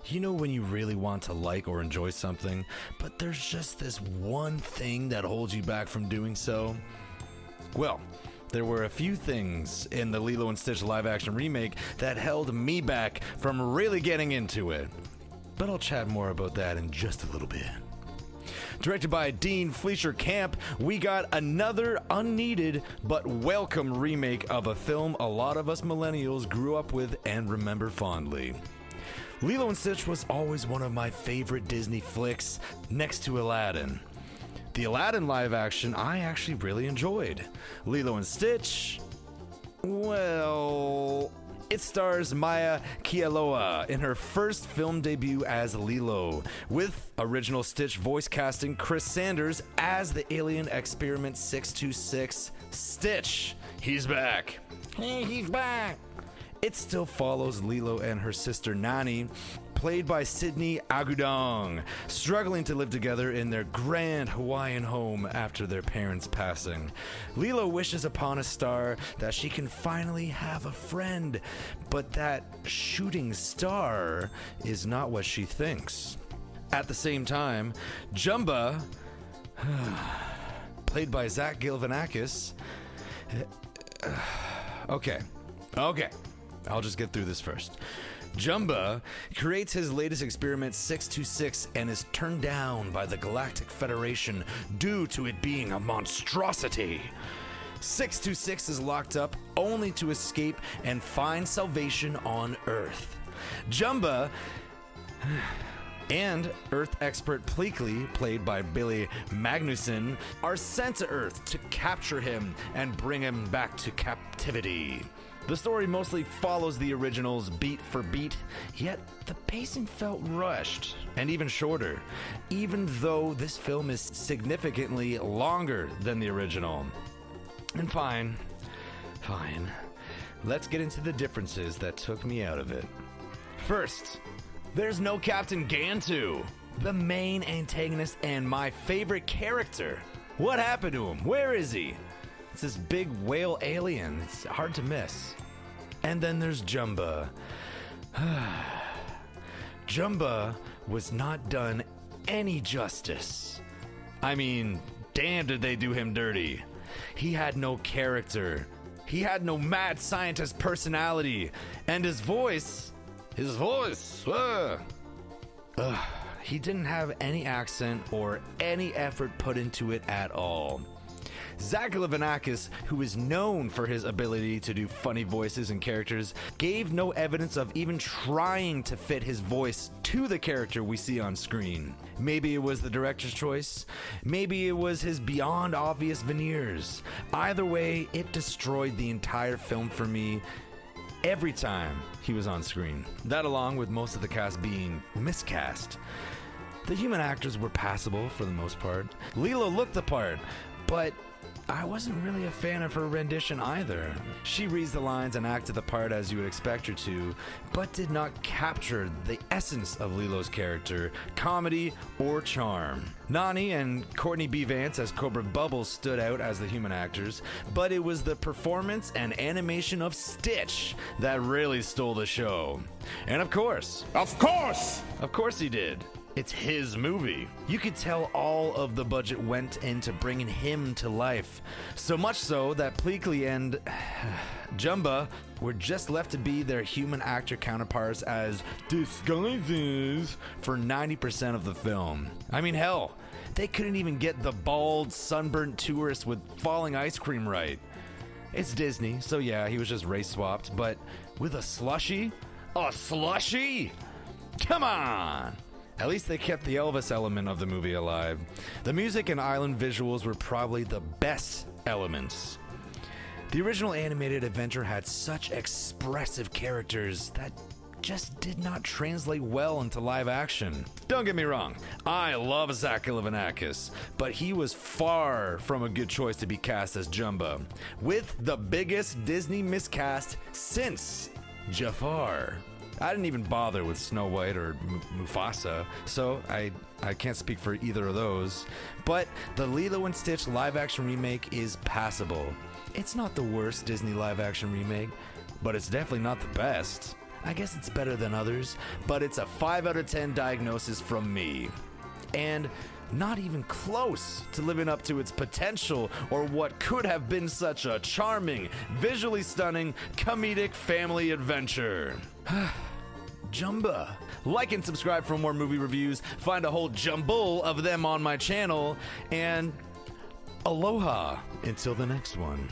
You know when you really want to like or enjoy something, but there's just this one thing that holds you back from doing so? Well, there were a few things in the Lilo and Stitch live-action remake that held me back from really getting into it. But I'll chat more about that in just a little bit. Directed by Dean Fleischer Camp, we got another unneeded but welcome remake of a film a lot of us millennials grew up with and remember fondly. Lilo and Stitch was always one of my favorite Disney flicks, next to Aladdin. The Aladdin live action I actually really enjoyed. Lilo and Stitch, well, it stars Maya Kealoha in her first film debut as Lilo, with original Stitch voice casting Chris Sanders as the alien experiment 626 Stitch. He's back. Hey, he's back. It still follows Lilo and her sister Nani, played by Sydney Agudong, struggling to live together in their grand Hawaiian home after their parents' passing. Lilo wishes upon a star that she can finally have a friend, but that shooting star is not what she thinks. At the same time, Jumba, played by Zach Galifianakis, okay. I'll just get through this first. Jumba creates his latest experiment 626 and is turned down by the Galactic Federation due to it being a monstrosity. 626 is locked up only to escape and find salvation on Earth. Jumba and Earth expert Pleakley, played by Billy Magnuson, are sent to Earth to capture him and bring him back to captivity. The story mostly follows the originals beat for beat, yet the pacing felt rushed and even shorter, even though this film is significantly longer than the original. And fine. Let's get into the differences that took me out of it. First, there's no Captain Gantu, the main antagonist and my favorite character. What happened to him? Where is he? It's this big whale alien. It's hard to miss. And then there's Jumba. Jumba was not done any justice. I mean, damn did they do him dirty. He had no character. He had no mad scientist personality. And his voice, he didn't have any accent or any effort put into it at all. Zach Galifianakis, who is known for his ability to do funny voices and characters, gave no evidence of even trying to fit his voice to the character we see on screen. Maybe it was the director's choice. Maybe it was his beyond obvious veneers. Either way, it destroyed the entire film for me every time he was on screen. That, along with most of the cast being miscast. The human actors were passable for the most part. Lilo looked the part, but I wasn't really a fan of her rendition either. She reads the lines and acted the part as you would expect her to, but did not capture the essence of Lilo's character, comedy, or charm. Nani and Courtney B. Vance as Cobra Bubbles stood out as the human actors, but it was the performance and animation of Stitch that really stole the show. And of course he did. It's his movie. You could tell all of the budget went into bringing him to life. So much so that Pleakley and Jumba were just left to be their human actor counterparts as disguises for 90% of the film. I mean, hell, they couldn't even get the bald, sunburnt tourist with falling ice cream right. It's Disney, so yeah, he was just race swapped, but with a slushie? A slushie? Come on! At least they kept the Elvis element of the movie alive. The music and island visuals were probably the best elements. The original animated adventure had such expressive characters that just did not translate well into live action. Don't get me wrong, I love Zach Galifianakis, but he was far from a good choice to be cast as Jumba, with the biggest Disney miscast since Jafar. I didn't even bother with Snow White or Mufasa, so I can't speak for either of those. But the Lilo and Stitch live-action remake is passable. It's not the worst Disney live-action remake, but it's definitely not the best. I guess it's better than others, but it's a 5 out of 10 diagnosis from me. And not even close to living up to its potential or what could have been such a charming, visually stunning, comedic family adventure. Jumba. Like and subscribe for more movie reviews. Find a whole jumble of them on my channel. And aloha until the next one.